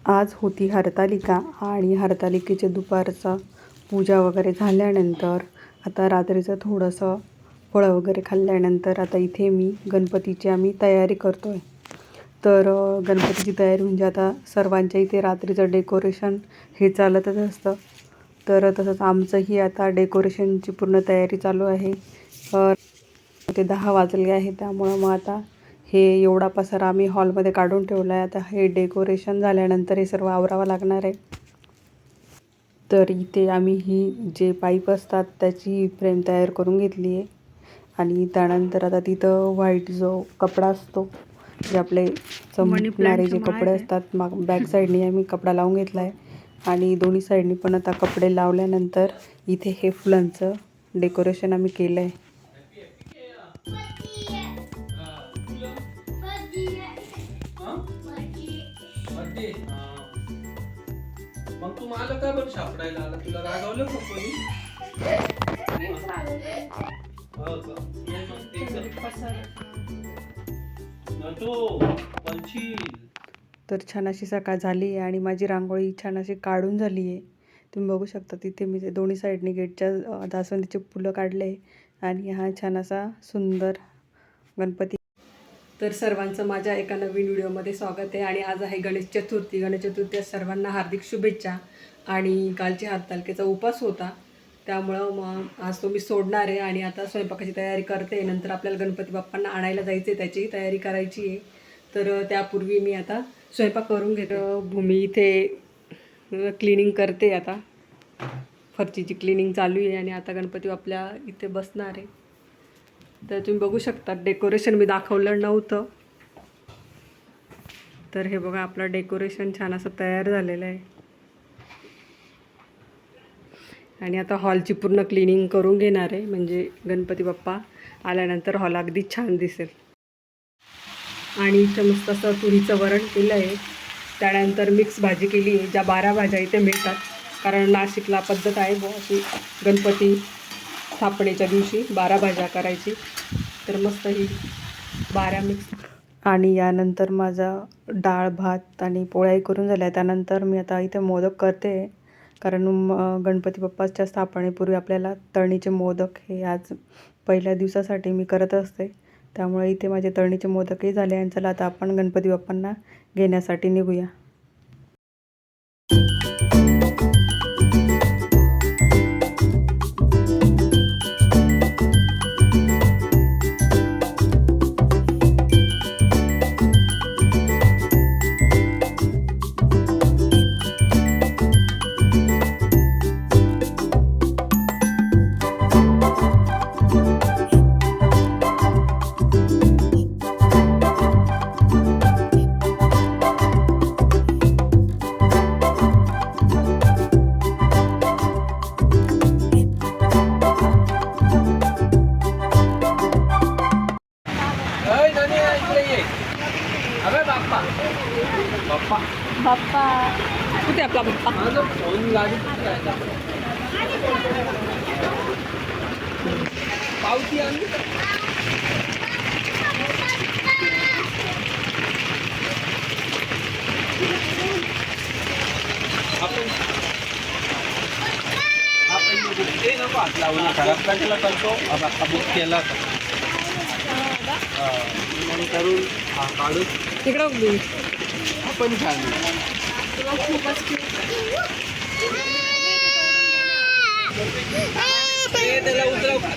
आज होती हरतालिका आणि हरतालिकेचे दुपारचा पूजा वगैरे झाल्यानंतर आता रात्रीचं थोडंसं फळं वगैरे खाल्ल्यानंतर आता इथे मी गणपतीची आम्ही तयारी करतो आहे. तर गणपतीची तयारी म्हणजे आता सर्वांच्या इथे रात्रीचं डेकोरेशन हे चालतच असतं. तर तसंच आमचंही आता डेकोरेशनची पूर्ण तयारी चालू आहे. ते 10 वाजले आहे, त्यामुळं मग आता हे एवढा पसारा आम्ही हॉलमध्ये काढून ठेवला आहे. आता हे डेकोरेशन झाल्यानंतर हे सर्व आवरावं लागणार आहे. तर इथे आम्ही ही जे पाईप असतात त्याची फ्रेम तयार करून घेतली आहे आणि त्यानंतर आता तिथं व्हाईट जो कपडा असतो, जे आपले चमकणारे जे कपडे असतात, बॅक साईडनी आम्ही कपडा लावून घेतला आहे आणि दोन्ही साईडनी पण आता कपडे लावल्यानंतर इथे हे फुलांचं डेकोरेशन आम्ही केलं आहे. मग तू मला का बरं सापडायला आला? तुला रागावलं का कोणी? तर छान अशी सकाळ झाली आहे आणि माझी रांगोळी छान अशी काढून झाली आहे. तुम्ही बघू शकता तिथे मी ते दोन्ही साईडनी गेटच्या जास्वंदीचे फुलं काढले आणि हा छान असा सुंदर गणपती. तर सर्वांचं माझ्या एका नवीन व्हिडिओमध्ये स्वागत आहे आणि आज आहे गणेश चतुर्थी. गणेश चतुर्थी सर्वांना हार्दिक शुभेच्छा. आणि कालची हरतालिकेचा उपवास होता, त्यामुळं मग आज तो मी सोडणार आहे आणि आता स्वयंपाकाची तयारी करते. नंतर आपल्याला गणपती बाप्पांना आणायला जायचं आहे, त्याची तयारी करायची आहे. तर त्यापूर्वी मी आता स्वयंपाक करून घेतो. भूमी इथे क्लिनिंग करते, आता फरचीची क्लिनिंग चालू आहे आणि आता गणपती बाप्पा इथे बसणार आहे. तर तुम्ही बघू शकता डेकोरेशन मी दाखवलं नव्हतं, तर हे बघा आपलं डेकोरेशन छान असं तयार झालेलं आहे. आणि आता हॉलची पूर्ण क्लिनिंग करून घेणार आहे, म्हणजे गणपती बाप्पा आल्यानंतर हॉल अगदी छान दिसेल. आणि इथं मस्त असं तुरीचं वरण केलं आहे, त्यानंतर मिक्स भाजी केली आहे. ज्या 12 भाज्या इथे मिळतात, कारण नाशिकला पद्धत आहे अशी गणपती स्थापनेच्या दिवशी 12 भाज्या करायची. तर मस्त ही 12 मिक्स. आणि यानंतर माझा डाळ भात आणि पोळ्याही करून झाल्या. त्यानंतर मी आता इथे मोदक करते, कारण गणपती बाप्पाच्या स्थापनेपूर्वी आपल्याला तळणीचे मोदक हे आज पहिल्या दिवसासाठी मी करत असते. त्यामुळे इथे माझे तळणीचे मोदकही झाले आणि चला आता आपण गणपती बाप्पांना घेण्यासाठी निघूया. बाप्पा कुठे आपला बाप्पा? पावती आणली ते नको हात लावू नका. रस्त्याला करतो आता बुक केला करून काढून तिकडं आपण छान त्याला उतरव का?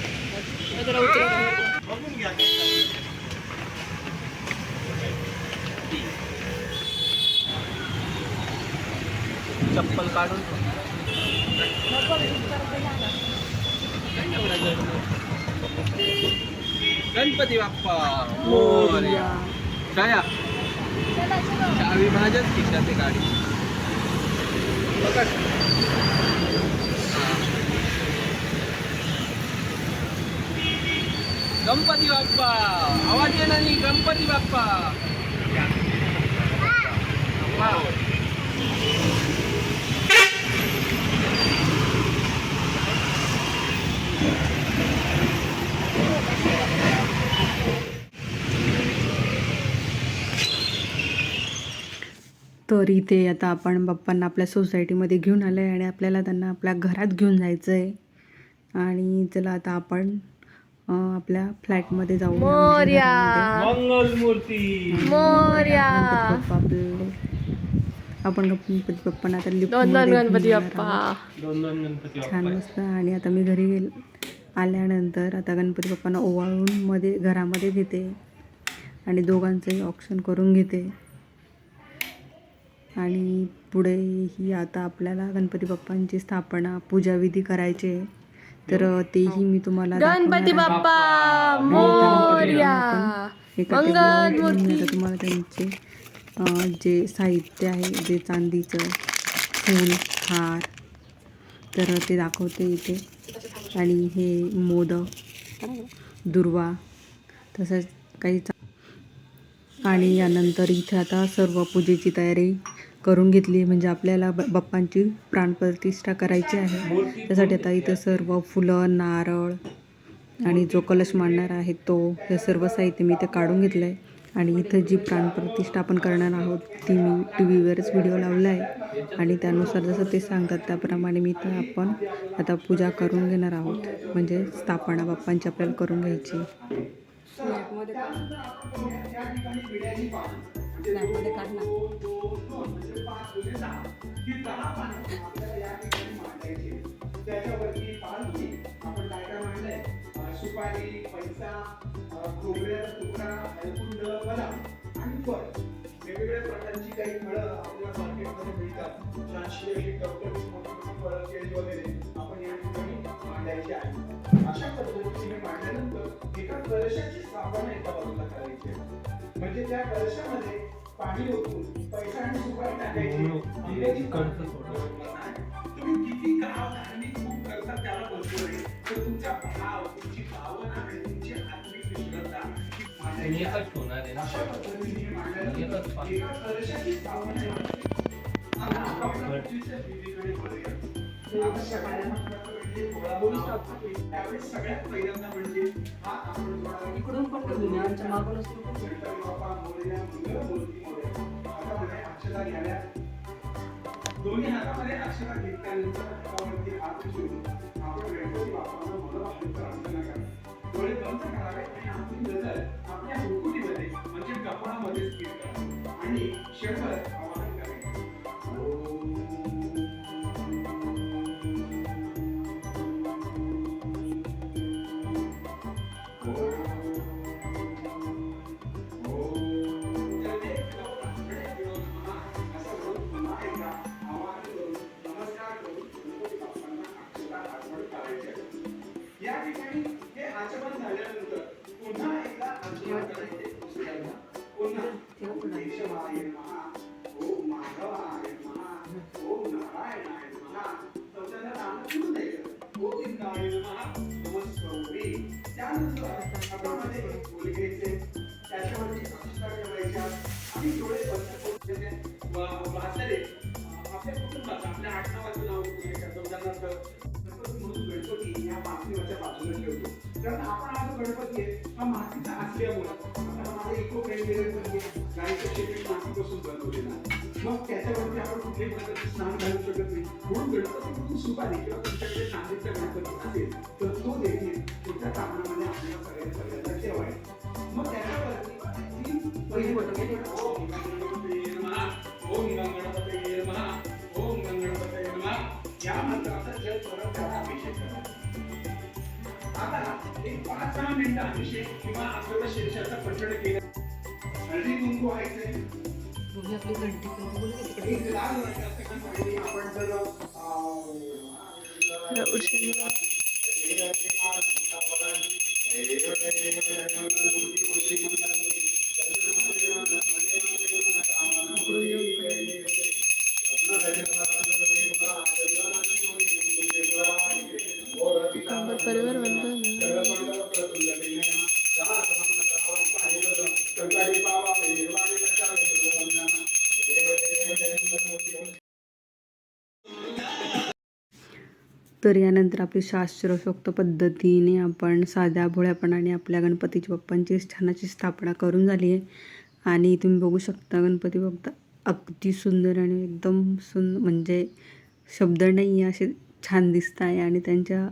चप्पल काढून गणपती बाप्पा मोरया. छाया चावी माझ्याच खिशात आहे गाडी. पकड. गणपती बाप्पा आवाज येणार नाही. गणपती बाप्पा तर इथे आता आपण बाप्पांना आपल्या सोसायटीमध्ये घेऊन आलो आहे आणि आपल्याला त्यांना आपल्या घरात घेऊन जायचं आहे. आणि चला आता आपण आपल्या फ्लॅटमध्ये जाऊया, म्हणजे घरामध्ये. मंगल मूर्ती गणपती बाप्पा आपले, आपण गणपती बाप्पांना आता लिफ्टमध्ये गणपती घेऊन बाप्पा. जाणार आहोत. दोन गणपती छान बाप्पा. मस्त. आणि आता मी घरी आल्यानंतर आता गणपती बाप्पांना ओवाळून मध्ये घरामध्ये घेते आणि दोघांचंही ऑप्शन करून घेते. आणि पुढे ही आता आपल्याला गणपती बाप्पांची स्थापना पूजाविधी करायचे, तर तेही मी तुम्हाला गणपती दाखवणार आहे. बाप्पा मोरया. एका टेबलावर ठेवून मी आता तुम्हाला त्यांचे जे साहित्य आहे, जे चांदीचं फूल हार, तर ते दाखवते इथे. आणि हे मोदक, दुर्वा, तसंच काही आणि यानंतर इथे आता सर्व पूजेची तयारी करून घेतली, म्हणजे आपल्याला बाप्पांची प्राणप्रतिष्ठा करायची आहे. त्यासाठी आता इथं सर्व फुलं, नारळ आणि जो कलश मांडणार आहे तो, हे सर्व साहित्य मी इथे काढून घेतलं आहे. आणि इथं जी प्राणप्रतिष्ठा आपण करणार आहोत ती मी TV वरच व्हिडिओ लावला आहे आणि त्यानुसार जसं ते सांगतात त्याप्रमाणे मी इथं आपण आता पूजा करून घेणार आहोत, म्हणजे स्थापना बाप्पांची आपल्याला करून घ्यायची. त्याच्यावरती पाणी आपण काय काय मांडलंय, सुपारी, पैसा, खोबऱ्याचा तुकडा, हळकुंड, बदाम आणि फळ. वेगवेगळ्या प्रकारची काही फळं आपल्याला मार्केटमध्ये मिळतात. छानशी अशी टवटवीत मोठी फळं, केळी वगैरे आपण या ठिकाणी मांडायची आहे. अशा पद्धतीने मांडल्यानंतर एका कलशाची स्थापना एका बाजूला करायची आहे. म्हणजे त्या कलशामध्ये पाणी ओतून पैसा आणि सुपारी टाकायची. तुम्ही किती धार्मिक खूप करता त्याला बरोबर आहे, तर तुमचा भाव, तुमची भावना आणि तुमची आत्मिक श्रद्धा एकच होणार आहे ना. अशा पद्धतीने मांडल्यानंतर एका कलशाची स्थापना आहे. आता आपण पृथ्वीच्या देवीकडे वळूया. त्यावेळेस सगळ्यात पहिल्यांदा म्हणजे हा आपण इकडून पण बाप्पा मोरया, मंगलमूर्ती मोरया. हातामध्ये अक्षता घ्याव्या. दोन्ही हातामध्ये अक्षता घेतल्यानंतर हातावरती हात ठेवून आपण गणपती बाप्पांना मनोभावे प्रार्थना करा. डोळे बंद करावे आणि आपली नजर आपल्या मुकुटीमध्ये म्हणजे कपाळामध्ये स्थिर करा आणि क्षणभर आवाहन करायचे. या ठिकाणी हे आचमन झाल्यानंतर पुन्हा एकदा आचमन करायचे दुसऱ्यांदा. पुन्हा ओम केशवाय नमः, ओम माधवाय नमः, ओम नारायणाय नमः. चौथ्यांदा नाम घेऊन द्यायचं. गोविंदाय नमः, नमस्कार. त्यानंतर हातामध्ये फूल घ्यायचे, त्याच्यावरती अक्षता ठेवायच्या आणि डोळे बंद करून वाचले आपल्या कुटुंबाचं, आपल्या आडनावाचं नाव घ्यायचं. उदाहरणार्थ गणपती या मातीच्या बाजूला ठेवतो, कारण आपण हा जो गणपती आहे हा मातीचा असल्यामुळे आता माझा इको फ्रेंडली गणपती गायचं शेती मातीपासून बनवलेला, मग त्याच्यावरती आपण कुठल्याही प्रकारचे स्नान घालू शकत नाही. म्हणून गणपतीकडून सुपारी किंवा तुमच्याकडे चांदीचा गणपती असेल तर तो देखील एका कापडामध्ये आपल्याला सगळ्यांना ठेवायचा. मग त्याच्यावरती पहिली गणपती ओम गणपती नमः, ओम गणपती नमः, ओम गणपती नमः या मंत्राचा जप करत त्याला अभिषेक करायचा. आता एक 5-6 मिनिटं अभिषेक किंवा आपल्याला शीर्षाचा पठण केलं. हळदी कुंकू व्हायचंय. एक लाल रंगाचं कपडे आपण जर परिवार बनतो तर यानंतर आपली शास्त्रोक्त पद्धतीने आपण साध्या भोळ्यापणाने आपल्या गणपतीची बाप्पांची छानाची स्थापना करून झाली आहे. आणि तुम्ही बघू शकता गणपती अगदी सुंदर आणि एकदम म्हणजे शब्द नाही आहे असे छान दिसत आहे. आणि त्यांच्या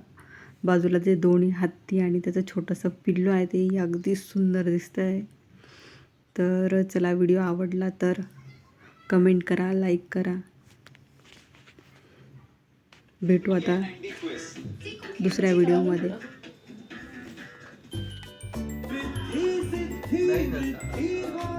बाजूला जे दोन्ही हत्ती आणि त्याचं छोटंसं पिल्लू आहे तेही अगदी सुंदर दिसतं आहे. तर चला, व्हिडिओ आवडला तर कमेंट करा, लाईक करा. भेटू आता दुसऱ्या व्हिडिओमध्ये. नाही नसा.